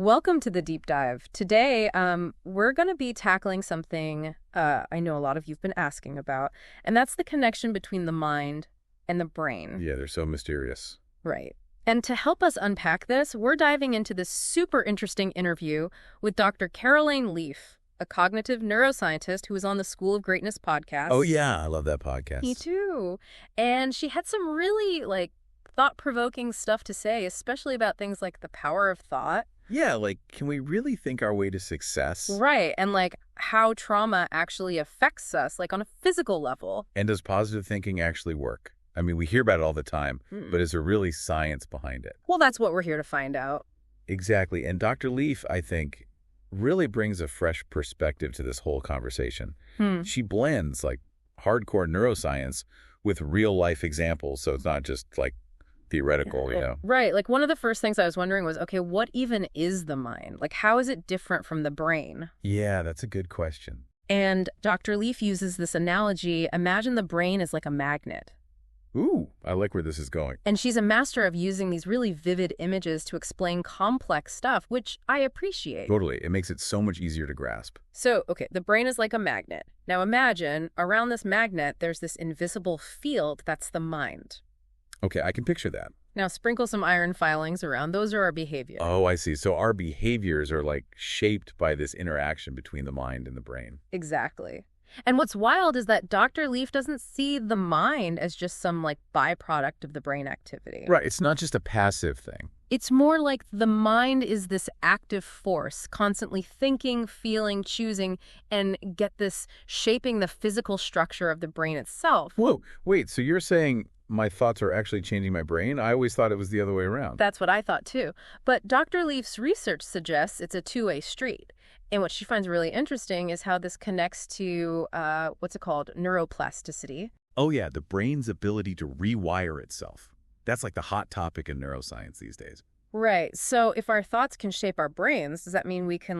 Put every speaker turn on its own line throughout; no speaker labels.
Welcome to the deep dive. Today, we're going to be tackling something I know a lot of you've been asking about, and that's the connection between the mind and the brain.
Yeah, they're so mysterious.
Right. And to help us unpack this, we're diving into this super interesting interview with Dr. Caroline Leaf, a cognitive neuroscientist who was on the School of Greatness podcast.
Oh, yeah, I love that podcast.
Me too. And she had some really, thought-provoking stuff to say, especially about things like the power of thought.
Yeah, can we really think our way to success?
Right, and how trauma actually affects us, on a physical level.
And does positive thinking actually work? I mean, we hear about it all the time, but is there really science behind it?
Well, that's what we're here to find out.
Exactly, and Dr. Leaf, I think, really brings a fresh perspective to this whole conversation. She blends, hardcore neuroscience with real-life examples, so it's not just, theoretical, you know?
Right, one of the first things I was wondering was, okay, what even is the mind? How is it different from the brain?
Yeah, that's a good question.
And Dr. Leaf uses this analogy, imagine the brain is like a magnet.
Ooh, I like where this is going.
And she's a master of using these really vivid images to explain complex stuff, which I appreciate.
Totally. It makes it so much easier to grasp.
So, okay, the brain is like a magnet. Now imagine, around this magnet, there's this invisible field that's the mind.
Okay, I can picture that.
Now sprinkle some iron filings around. Those are our behavior.
Oh, I see. So our behaviors are shaped by this interaction between the mind and the brain.
Exactly. And what's wild is that Dr. Leaf doesn't see the mind as just some byproduct of the brain activity.
Right. It's not just a passive thing.
It's more like the mind is this active force, constantly thinking, feeling, choosing, and get this shaping the physical structure of the brain itself.
Whoa, wait, so you're saying my thoughts are actually changing my brain? I always thought it was the other way around.
That's what I thought too. But Dr. Leaf's research suggests it's a two-way street. And what she finds really interesting is how this connects to, what's it called, neuroplasticity.
Oh yeah, the brain's ability to rewire itself. That's the hot topic in neuroscience these days.
Right. So if our thoughts can shape our brains, does that mean we can,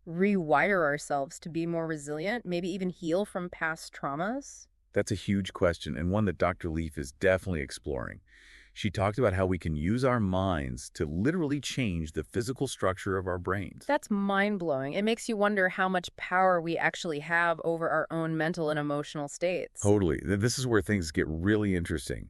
rewire ourselves to be more resilient, maybe even heal from past traumas?
That's a huge question, and one that Dr. Leaf is definitely exploring. She talked about how we can use our minds to literally change the physical structure of our brains.
That's mind-blowing. It makes you wonder how much power we actually have over our own mental and emotional states.
Totally. This is where things get really interesting.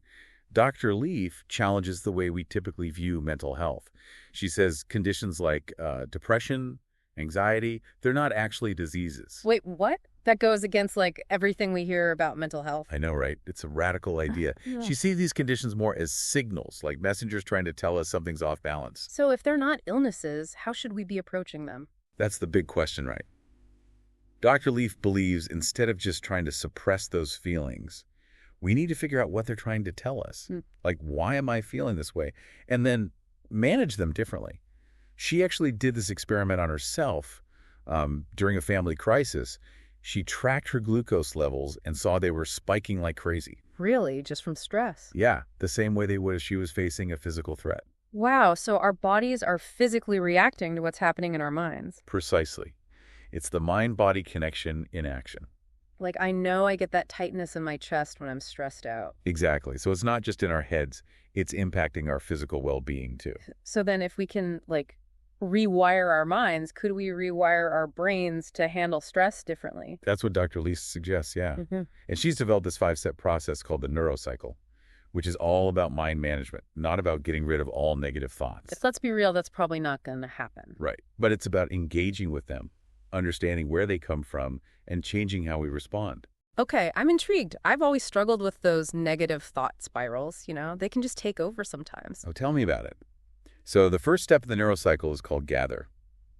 Dr. Leaf challenges the way we typically view mental health. She says conditions like depression, anxiety, they're not actually diseases.
Wait, what? That goes against everything we hear about mental health.
I know, right? It's a radical idea.
Yeah.
She sees these conditions more as signals, like messengers trying to tell us something's off balance.
So if they're not illnesses, how should we be approaching them?
That's the big question, right? Dr. Leaf believes instead of just trying to suppress those feelings, we need to figure out what they're trying to tell us. Why am I feeling this way? And then manage them differently. She actually did this experiment on herself during a family crisis. She tracked her glucose levels and saw they were spiking like crazy.
Really? Just from stress?
Yeah, the same way they would if she was facing a physical threat.
Wow, so our bodies are physically reacting to what's happening in our minds.
Precisely. It's the mind-body connection in action.
I know I get that tightness in my chest when I'm stressed out.
Exactly. So it's not just in our heads, it's impacting our physical well-being too.
So then if we can, rewire our minds, could we rewire our brains to handle stress differently?
That's what Dr. Leaf suggests, yeah. And she's developed this 5-step process called the neurocycle, which is all about mind management, not about getting rid of all negative thoughts.
Let's be real, that's probably not going to happen.
Right. But it's about engaging with them, understanding where they come from, and changing how we respond.
Okay, I'm intrigued. I've always struggled with those negative thought spirals, They can just take over sometimes.
Oh, tell me about it. So the first step of the neurocycle is called gather,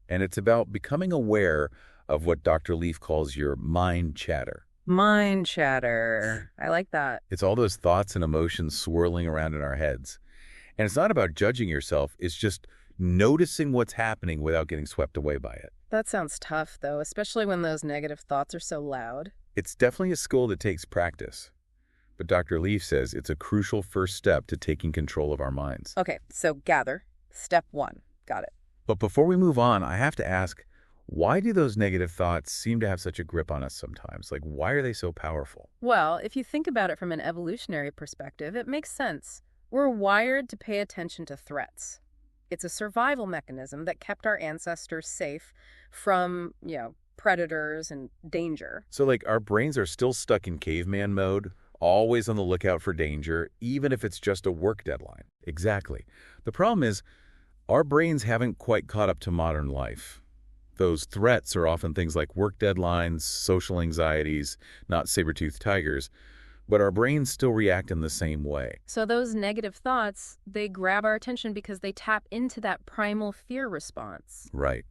and it's about becoming aware of what Dr. Leaf calls your mind chatter.
Mind chatter. I like that.
It's all those thoughts and emotions swirling around in our heads. And it's not about judging yourself, it's just noticing what's happening without getting swept away by it.
That sounds tough, though, especially when those negative thoughts are so loud.
It's definitely a skill that takes practice. But Dr. Leaf says it's a crucial first step to taking control of our minds.
Okay, so gather. Step 1. Got it.
But before we move on, I have to ask, why do those negative thoughts seem to have such a grip on us sometimes? Why are they so powerful?
Well, if you think about it from an evolutionary perspective, it makes sense. We're wired to pay attention to threats. It's a survival mechanism that kept our ancestors safe from, predators and danger.
So, like, our brains are still stuck in caveman mode, always on the lookout for danger, even if it's just a work deadline. Exactly. The problem is, our brains haven't quite caught up to modern life. Those threats are often things like work deadlines, social anxieties, not saber-toothed tigers, but our brains still react in the same way.
So those negative thoughts, they grab our attention because they tap into that primal fear response.
Right.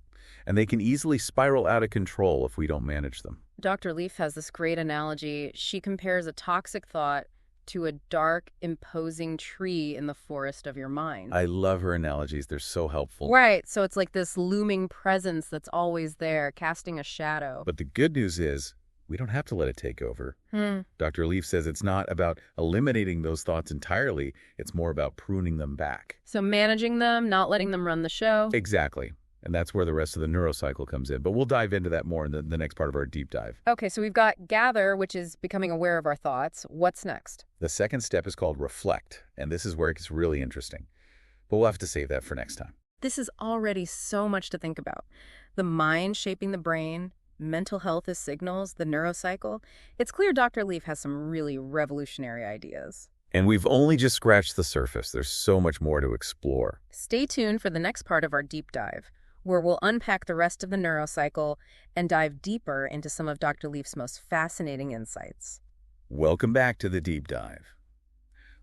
And they can easily spiral out of control if we don't manage them.
Dr. Leaf has this great analogy. She compares a toxic thought to a dark, imposing tree in the forest of your mind.
I love her analogies. They're so helpful.
Right. So it's like this looming presence that's always there, casting a shadow.
But the good news is, we don't have to let it take over. Dr. Leaf says it's not about eliminating those thoughts entirely. It's more about pruning them back.
So managing them, not letting them run the show.
Exactly. And that's where the rest of the neurocycle comes in. But we'll dive into that more in the next part of our deep dive.
Okay, so we've got gather, which is becoming aware of our thoughts. What's next?
The second step is called reflect. And this is where it gets really interesting. But we'll have to save that for next time.
This is already so much to think about. The mind shaping the brain, mental health as signals, the neurocycle. It's clear Dr. Leaf has some really revolutionary ideas.
And we've only just scratched the surface. There's so much more to explore.
Stay tuned for the next part of our deep dive, where we'll unpack the rest of the neurocycle and dive deeper into some of Dr. Leaf's most fascinating insights.
Welcome back to the deep dive.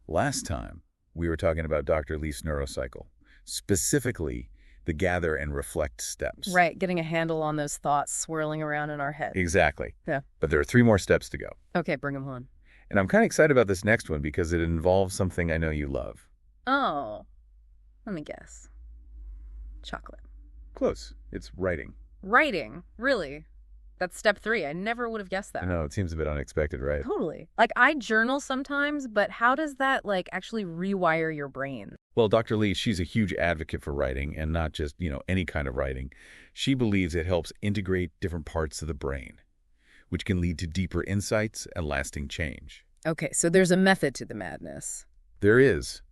Last time, we were talking about Dr. Leaf's neurocycle, specifically the gather and reflect steps.
Right, getting a handle on those thoughts swirling around in our head.
Exactly.
Yeah.
But there are 3 more steps to go.
Okay, bring them on.
And I'm kind of excited about this next one because it involves something I know you love.
Oh, let me guess. Chocolate.
Close. It's writing.
Writing? Really? That's step 3. I never would have guessed that.
I know, it seems a bit unexpected, right?
Totally. Like, I journal sometimes, but how does that, actually rewire your brain?
Well, Dr. Lee, she's a huge advocate for writing, and not just, any kind of writing. She believes it helps integrate different parts of the brain, which can lead to deeper insights and lasting change.
Okay, so there's a method to the madness.
There is.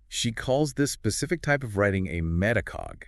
She calls this specific type of writing a metacog.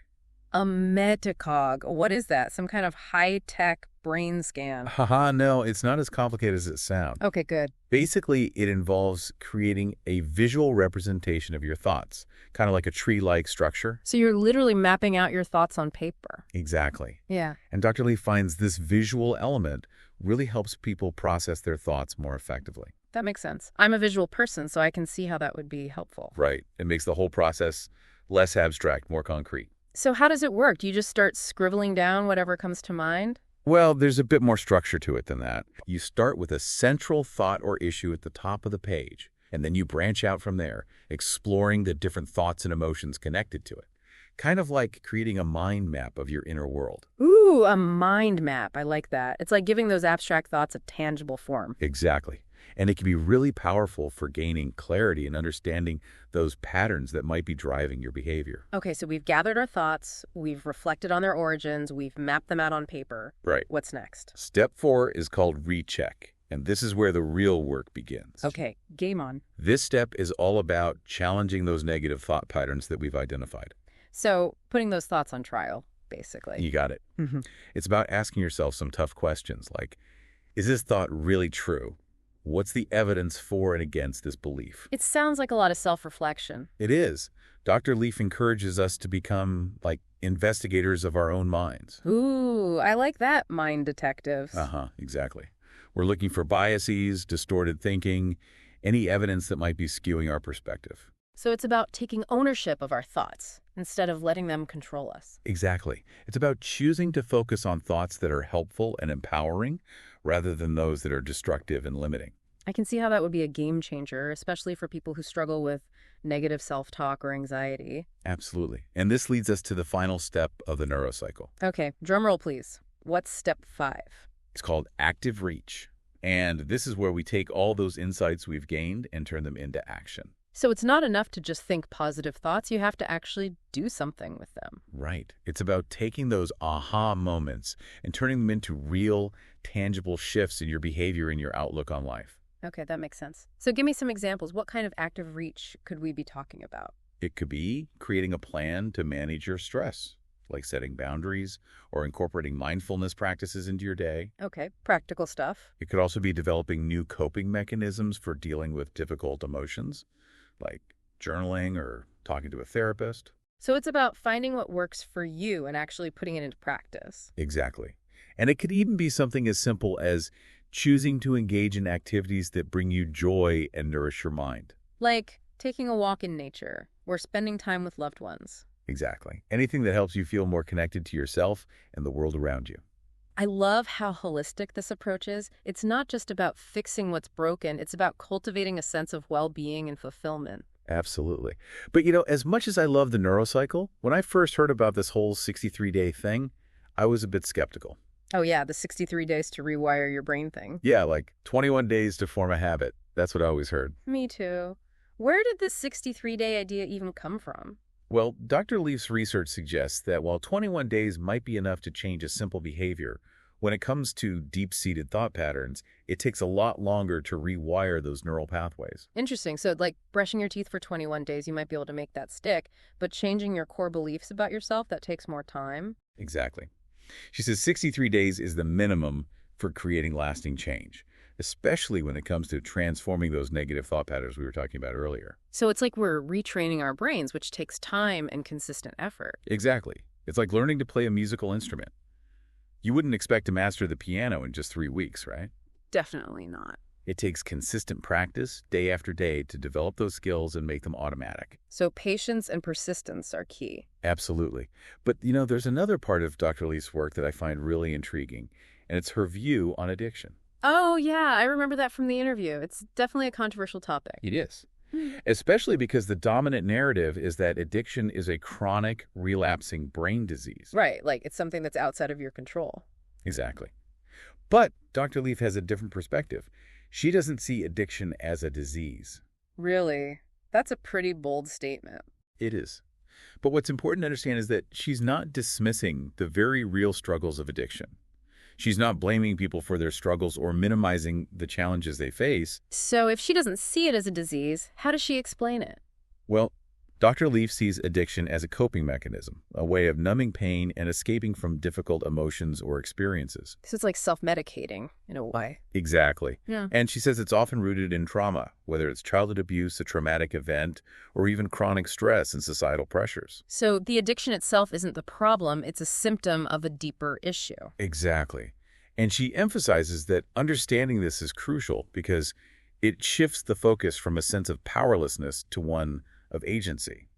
A metacog. What is that? Some kind of high-tech brain scan?
Haha, no, it's not as complicated as it sounds.
Okay, good.
Basically, it involves creating a visual representation of your thoughts, kind of like a tree-like structure.
So you're literally mapping out your thoughts on paper.
Exactly.
Yeah.
And Dr. Lee finds this visual element really helps people process their thoughts more effectively.
That makes sense. I'm a visual person, so I can see how that would be helpful.
Right. It makes the whole process less abstract, more concrete.
So how does it work? Do you just start scribbling down whatever comes to mind?
Well, there's a bit more structure to it than that. You start with a central thought or issue at the top of the page, and then you branch out from there, exploring the different thoughts and emotions connected to it. Kind of like creating a mind map of your inner world.
Ooh, a mind map. I like that. It's like giving those abstract thoughts a tangible form.
Exactly. And it can be really powerful for gaining clarity and understanding those patterns that might be driving your behavior.
Okay, so we've gathered our thoughts, we've reflected on their origins, we've mapped them out on paper.
Right.
What's next?
Step 4 is called recheck, and this is where the real work begins.
Okay, game on.
This step is all about challenging those negative thought patterns that we've identified.
So putting those thoughts on trial, basically.
You got it.
Mm-hmm.
It's about asking yourself some tough questions like, is this thought really true? What's the evidence for and against this belief?
It sounds like a lot of self-reflection.
It is. Dr. Leaf encourages us to become, like, investigators of our own minds.
Ooh, I like that, mind detectives.
Exactly. We're looking for biases, distorted thinking, any evidence that might be skewing our perspective.
So it's about taking ownership of our thoughts instead of letting them control us.
Exactly. It's about choosing to focus on thoughts that are helpful and empowering rather than those that are destructive and limiting.
I can see how that would be a game changer, especially for people who struggle with negative self-talk or anxiety.
Absolutely. And this leads us to the final step of the neurocycle.
Okay, drum roll, please. What's step 5?
It's called active reach. And this is where we take all those insights we've gained and turn them into action.
So it's not enough to just think positive thoughts. You have to actually do something with them.
Right. It's about taking those aha moments and turning them into real, tangible shifts in your behavior and your outlook on life.
Okay, that makes sense. So give me some examples. What kind of active reach could we be talking about?
It could be creating a plan to manage your stress, like setting boundaries or incorporating mindfulness practices into your day.
Okay, practical stuff.
It could also be developing new coping mechanisms for dealing with difficult emotions, like journaling or talking to a therapist.
So it's about finding what works for you and actually putting it into practice.
Exactly. And it could even be something as simple as choosing to engage in activities that bring you joy and nourish your mind.
Like taking a walk in nature or spending time with loved ones.
Exactly. Anything that helps you feel more connected to yourself and the world around you.
I love how holistic this approach is. It's not just about fixing what's broken, it's about cultivating a sense of well-being and fulfillment.
Absolutely. But as much as I love the neurocycle, when I first heard about this whole 63-day thing, I was a bit skeptical.
Oh yeah, the 63 days to rewire your brain thing.
Yeah, like 21 days to form a habit. That's what I always heard.
Me too. Where did this 63-day idea even come from?
Well, Dr. Leaf's research suggests that while 21 days might be enough to change a simple behavior, when it comes to deep-seated thought patterns, it takes a lot longer to rewire those neural pathways.
Interesting. So like brushing your teeth for 21 days, you might be able to make that stick, but changing your core beliefs about yourself, that takes more time.
Exactly. She says 63 days is the minimum for creating lasting change, especially when it comes to transforming those negative thought patterns we were talking about earlier.
So it's like we're retraining our brains, which takes time and consistent effort.
Exactly. It's like learning to play a musical instrument. You wouldn't expect to master the piano in just 3 weeks, right?
Definitely not.
It takes consistent practice, day after day, to develop those skills and make them automatic.
So patience and persistence are key.
Absolutely. But, there's another part of Dr. Lee's work that I find really intriguing, and it's her view on addiction.
Oh, yeah, I remember that from the interview. It's definitely a controversial topic.
It is. Especially because the dominant narrative is that addiction is a chronic, relapsing brain disease.
Right, like it's something that's outside of your control.
Exactly. But Dr. Leaf has a different perspective. She doesn't see addiction as a disease.
Really? That's a pretty bold statement.
It is. But what's important to understand is that she's not dismissing the very real struggles of addiction. She's not blaming people for their struggles or minimizing the challenges they face.
So if she doesn't see it as a disease, how does she explain it?
Well, Dr. Leaf sees addiction as a coping mechanism, a way of numbing pain and escaping from difficult emotions or experiences.
So it's like self-medicating in a way.
Exactly.
Yeah.
And she says it's often rooted in trauma, whether it's childhood abuse, a traumatic event, or even chronic stress and societal pressures.
So the addiction itself isn't the problem, it's a symptom of a deeper issue.
Exactly. And she emphasizes that understanding this is crucial because it shifts the focus from a sense of powerlessness to one of agency.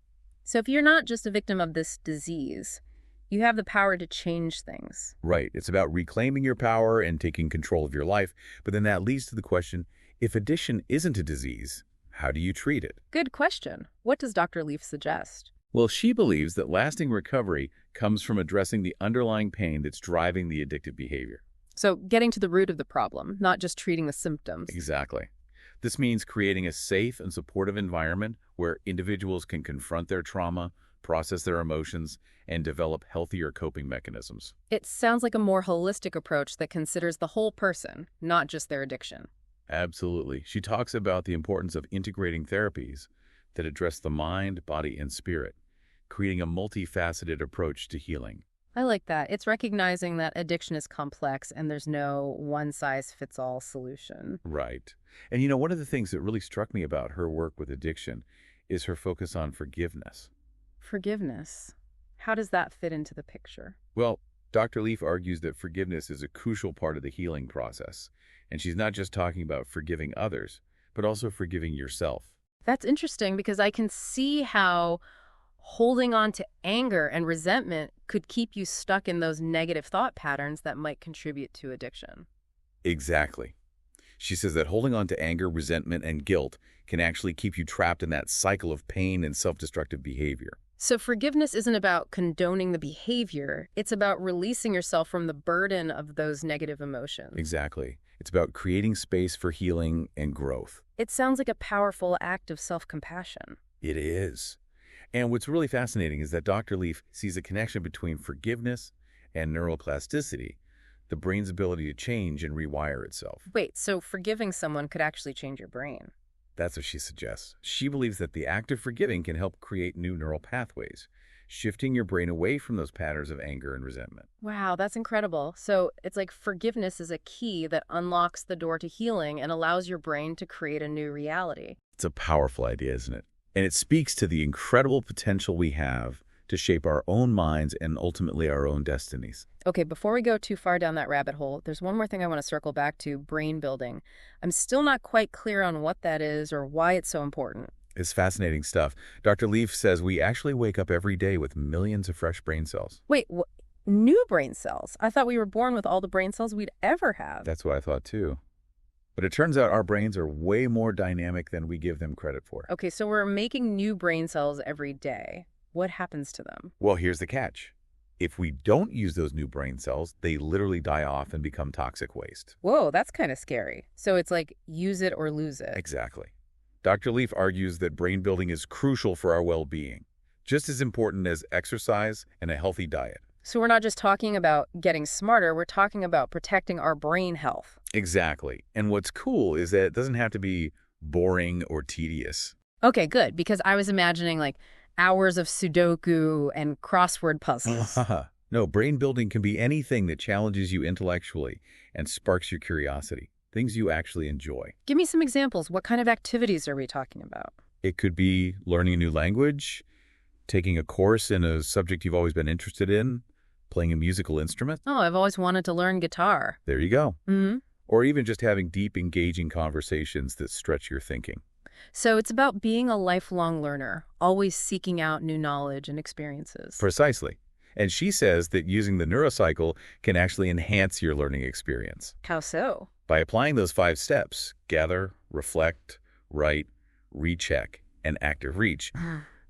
So if you're not just a victim of this disease, you have the power to change things.
Right. It's about reclaiming your power and taking control of your life. But then that leads to the question, if addiction isn't a disease, how do you treat it?
Good question. What does Dr. Leaf suggest?
Well, she believes that lasting recovery comes from addressing the underlying pain that's driving the addictive behavior.
So getting to the root of the problem, not just treating the symptoms.
Exactly. This means creating a safe and supportive environment where individuals can confront their trauma, process their emotions, and develop healthier coping mechanisms.
It sounds like a more holistic approach that considers the whole person, not just their addiction.
Absolutely. She talks about the importance of integrating therapies that address the mind, body, and spirit, creating a multifaceted approach to healing.
I like that. It's recognizing that addiction is complex and there's no one-size-fits-all solution.
Right. And one of the things that really struck me about her work with addiction is her focus on forgiveness.
Forgiveness. How does that fit into the picture?
Well, Dr. Leaf argues that forgiveness is a crucial part of the healing process. And she's not just talking about forgiving others, but also forgiving yourself.
That's interesting because I can see how holding on to anger and resentment could keep you stuck in those negative thought patterns that might contribute to addiction.
Exactly. She says that holding on to anger, resentment, and guilt can actually keep you trapped in that cycle of pain and self-destructive behavior.
So forgiveness isn't about condoning the behavior. It's about releasing yourself from the burden of those negative emotions.
Exactly. It's about creating space for healing and growth.
It sounds like a powerful act of self-compassion.
It is. And what's really fascinating is that Dr. Leaf sees a connection between forgiveness and neuroplasticity, the brain's ability to change and rewire itself.
Wait, so forgiving someone could actually change your brain?
That's what she suggests. She believes that the act of forgiving can help create new neural pathways, shifting your brain away from those patterns of anger and resentment.
Wow, that's incredible. So it's like forgiveness is a key that unlocks the door to healing and allows your brain to create a new reality.
It's a powerful idea, isn't it? And it speaks to the incredible potential we have to shape our own minds and ultimately our own destinies.
Okay, before we go too far down that rabbit hole, there's one more thing I want to circle back to, brain building. I'm still not quite clear on what that is or why it's so important.
It's fascinating stuff. Dr. Leaf says we actually wake up every day with millions of fresh brain cells.
Wait, new brain cells? I thought we were born with all the brain cells we'd ever have.
That's what I thought too. But it turns out our brains are way more dynamic than we give them credit for.
Okay, so we're making new brain cells every day. What happens to them?
Well, here's the catch. If we don't use those new brain cells, they literally die off and become toxic waste.
Whoa, that's kind of scary. So it's like use it or lose it.
Exactly. Dr. Leaf argues that brain building is crucial for our well-being, just as important as exercise and a healthy diet.
So we're not just talking about getting smarter, we're talking about protecting our brain health.
Exactly. And what's cool is that it doesn't have to be boring or tedious.
Okay, good, because I was imagining like hours of Sudoku and crossword puzzles.
No, brain building can be anything that challenges you intellectually and sparks your curiosity, things you actually enjoy.
Give me some examples. What kind of activities are we talking about?
It could be learning a new language, taking a course in a subject you've always been interested in, playing a musical instrument.
Oh, I've always wanted to learn guitar.
There you go.
Mm-hmm.
Or even just having deep, engaging conversations that stretch your thinking.
So it's about being a lifelong learner, always seeking out new knowledge and experiences.
Precisely. And she says that using the neurocycle can actually enhance your learning experience.
How so?
By applying those 5 steps, gather, reflect, write, recheck, and active reach,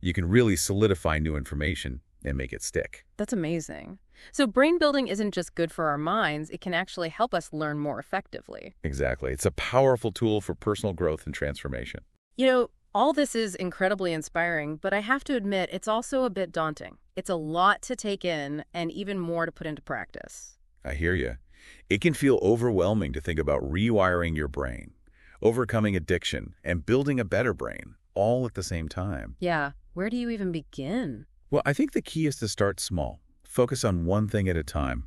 you can really solidify new information and make it stick.
That's amazing. So brain building isn't just good for our minds, it can actually help us learn more effectively.
Exactly. It's a powerful tool for personal growth and transformation.
You know, all this is incredibly inspiring, but I have to admit it's also a bit daunting. It's a lot to take in and even more to put into practice.
I hear you. It can feel overwhelming to think about rewiring your brain, overcoming addiction, and building a better brain, all at the same time.
Yeah, where do you even begin?
Well, I think the key is to start small. Focus on one thing at a time.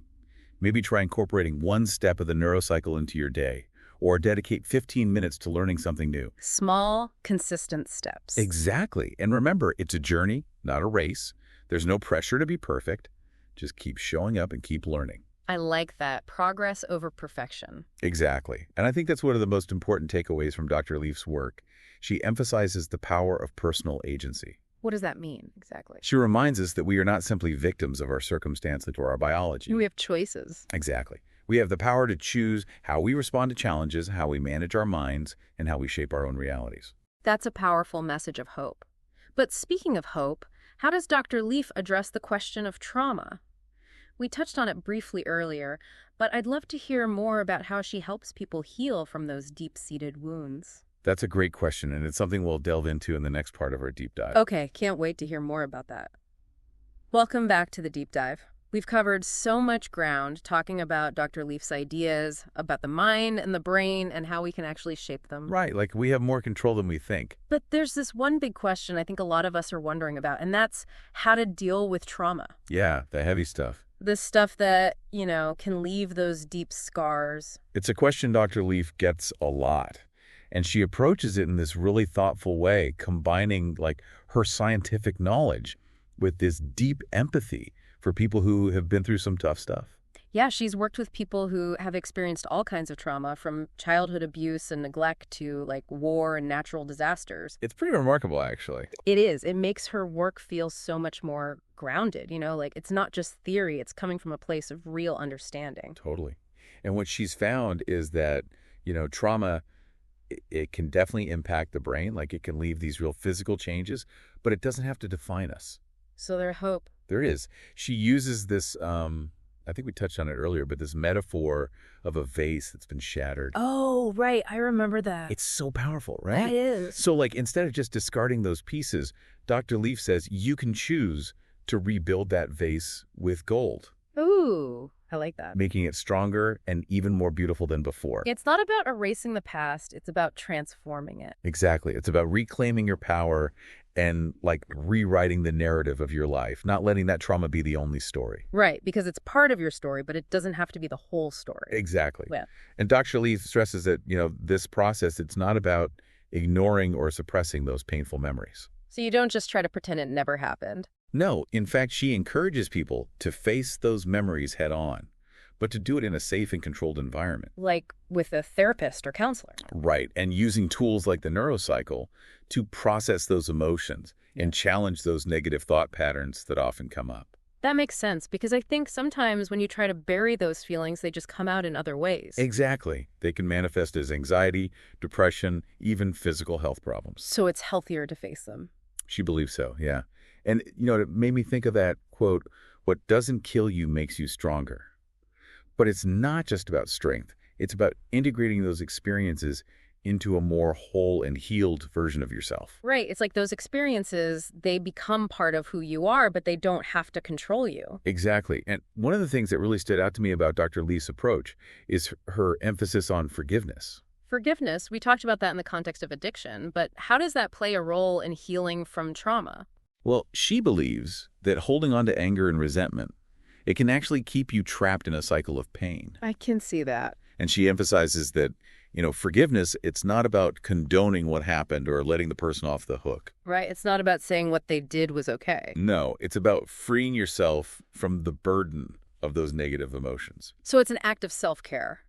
Maybe try incorporating one step of the neurocycle into your day, or dedicate 15 minutes to learning something new.
Small, consistent steps.
Exactly. And remember, it's a journey, not a race. There's no pressure to be perfect. Just keep showing up and keep learning.
I like that. Progress over perfection.
Exactly. And I think that's one of the most important takeaways from Dr. Leaf's work. She emphasizes the power of personal agency.
What does that mean, exactly?
She reminds us that we are not simply victims of our circumstances or our biology.
We have choices.
Exactly. We have the power to choose how we respond to challenges, how we manage our minds, and how we shape our own realities.
That's a powerful message of hope. But speaking of hope, how does Dr. Leaf address the question of trauma? We touched on it briefly earlier, but I'd love to hear more about how she helps people heal from those deep-seated wounds.
That's a great question, and it's something we'll delve into in the next part of our deep dive.
Okay, can't wait to hear more about that. Welcome back to the deep dive. We've covered so much ground talking about Dr. Leaf's ideas, about the mind and the brain and how we can actually shape them.
Right, like we have more control than we think.
But there's this one big question I think a lot of us are wondering about, and that's how to deal with trauma.
Yeah, the heavy stuff.
The stuff that, can leave those deep scars.
It's a question Dr. Leaf gets a lot. And she approaches it in this really thoughtful way, combining her scientific knowledge with this deep empathy for people who have been through some tough stuff.
Yeah, she's worked with people who have experienced all kinds of trauma, from childhood abuse and neglect to war and natural disasters.
It's pretty remarkable, actually.
It is. It makes her work feel so much more grounded, it's not just theory, it's coming from a place of real understanding.
Totally. And what she's found is that, trauma, it can definitely impact the brain, it can leave these real physical changes, but it doesn't have to define us.
So there's hope.
There is. She uses this, I think we touched on it earlier, but this metaphor of a vase that's been shattered.
Oh, right. I remember that.
It's so powerful, right?
That is.
So instead of just discarding those pieces, Dr. Leaf says you can choose to rebuild that vase with gold.
Ooh, I like that.
making it stronger and even more beautiful than before.
It's not about erasing the past, it's about transforming it.
Exactly. It's about reclaiming your power and like rewriting the narrative of your life, not letting that trauma be the only story.
Right, because it's part of your story, but it doesn't have to be the whole story.
Exactly.
Yeah.
And Dr. Lee stresses that, this process, it's not about ignoring or suppressing those painful memories.
So you don't just try to pretend it never happened.
No, in fact, she encourages people to face those memories head on, but to do it in a safe and controlled environment.
Like with a therapist or counselor.
Right, and using tools like the neurocycle to process those emotions and challenge those negative thought patterns that often come up.
That makes sense, because I think sometimes when you try to bury those feelings, they just come out in other ways.
Exactly. They can manifest as anxiety, depression, even physical health problems.
So it's healthier to face them.
She believes so, yeah. And, it made me think of that quote, "What doesn't kill you makes you stronger." But it's not just about strength. It's about integrating those experiences into a more whole and healed version of yourself.
Right. It's like those experiences, they become part of who you are, but they don't have to control you.
Exactly. And one of the things that really stood out to me about Dr. Lee's approach is her emphasis on forgiveness.
Forgiveness, we talked about that in the context of addiction, but how does that play a role in healing from trauma?
Well, she believes that holding on to anger and resentment, it can actually keep you trapped in a cycle of pain.
I can see that.
And she emphasizes that, forgiveness, it's not about condoning what happened or letting the person off the hook.
Right. It's not about saying what they did was okay.
No, it's about freeing yourself from the burden of those negative emotions.
So it's an act of self-care.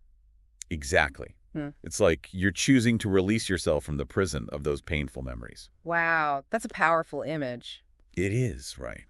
Exactly. It's like you're choosing to release yourself from the prison of those painful memories.
Wow. That's a powerful image.
It is, right.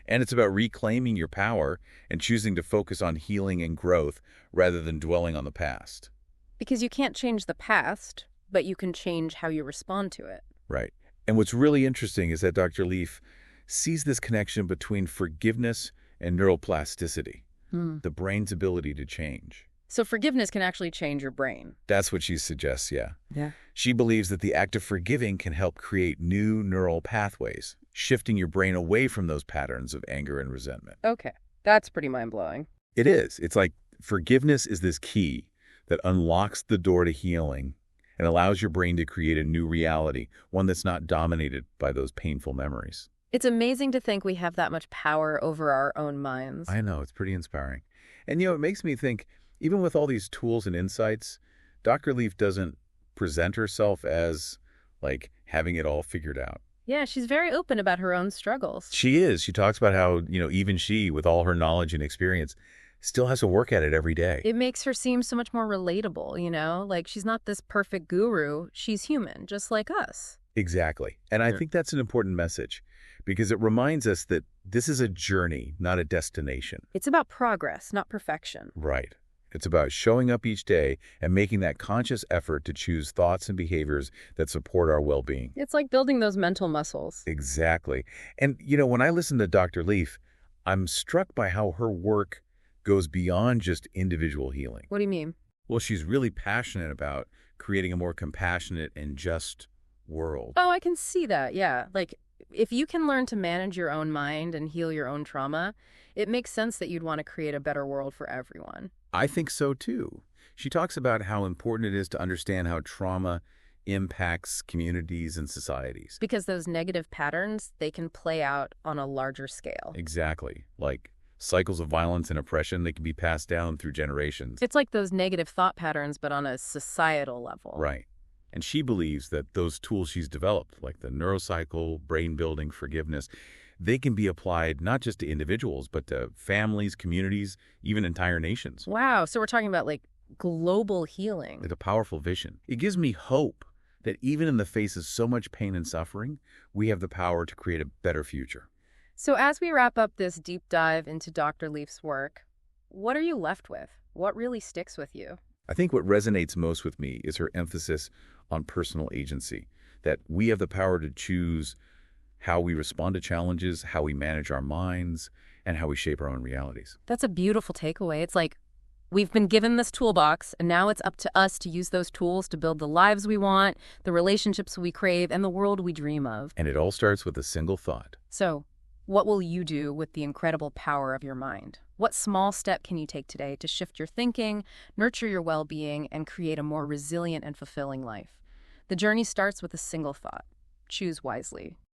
And it's about reclaiming your power and choosing to focus on healing and growth rather than dwelling on the past.
Because you can't change the past, but you can change how you respond to it.
Right. And what's really interesting is that Dr. Leaf sees this connection between forgiveness and neuroplasticity, the brain's ability to change.
So forgiveness can actually change your brain.
That's what she suggests, yeah.
Yeah.
She believes that the act of forgiving can help create new neural pathways, shifting your brain away from those patterns of anger and resentment.
Okay. That's pretty mind-blowing.
It is. It's like forgiveness is this key that unlocks the door to healing and allows your brain to create a new reality, one that's not dominated by those painful memories.
It's amazing to think we have that much power over our own minds.
I know. It's pretty inspiring. And, it makes me think, even with all these tools and insights, Dr. Leaf doesn't present herself as, like, having it all figured out.
Yeah, she's very open about her own struggles.
She is. She talks about how, even she, with all her knowledge and experience, still has to work at it every day.
It makes her seem so much more relatable, Like, she's not this perfect guru. She's human, just like us.
Exactly. And I think that's an important message because it reminds us that this is a journey, not a destination.
It's about progress, not perfection.
Right. It's about showing up each day and making that conscious effort to choose thoughts and behaviors that support our well-being.
It's like building those mental muscles.
Exactly. And, when I listen to Dr. Leaf, I'm struck by how her work goes beyond just individual healing.
What do you mean?
Well, she's really passionate about creating a more compassionate and just world.
Oh, I can see that, yeah. Like, if you can learn to manage your own mind and heal your own trauma, it makes sense that you'd want to create a better world for everyone.
I think so, too. She talks about how important it is to understand how trauma impacts communities and societies.
Because those negative patterns, they can play out on a larger scale.
Exactly. Like cycles of violence and oppression, they can be passed down through generations.
It's like those negative thought patterns, but on a societal level.
Right. And she believes that those tools she's developed, like the neurocycle, brain building, forgiveness, they can be applied not just to individuals, but to families, communities, even entire nations.
Wow. So we're talking about like global healing.
It's a powerful vision. It gives me hope that even in the face of so much pain and suffering, we have the power to create a better future.
So as we wrap up this deep dive into Dr. Leaf's work, what are you left with? What really sticks with you?
I think what resonates most with me is her emphasis on personal agency, that we have the power to choose how we respond to challenges, how we manage our minds, and how we shape our own realities.
That's a beautiful takeaway. It's like we've been given this toolbox, and now it's up to us to use those tools to build the lives we want, the relationships we crave, and the world we dream of.
And it all starts with a single thought.
So, What will you do with the incredible power of your mind? What small step can you take today to shift your thinking, nurture your well-being, and create a more resilient and fulfilling life? The journey starts with a single thought. Choose wisely.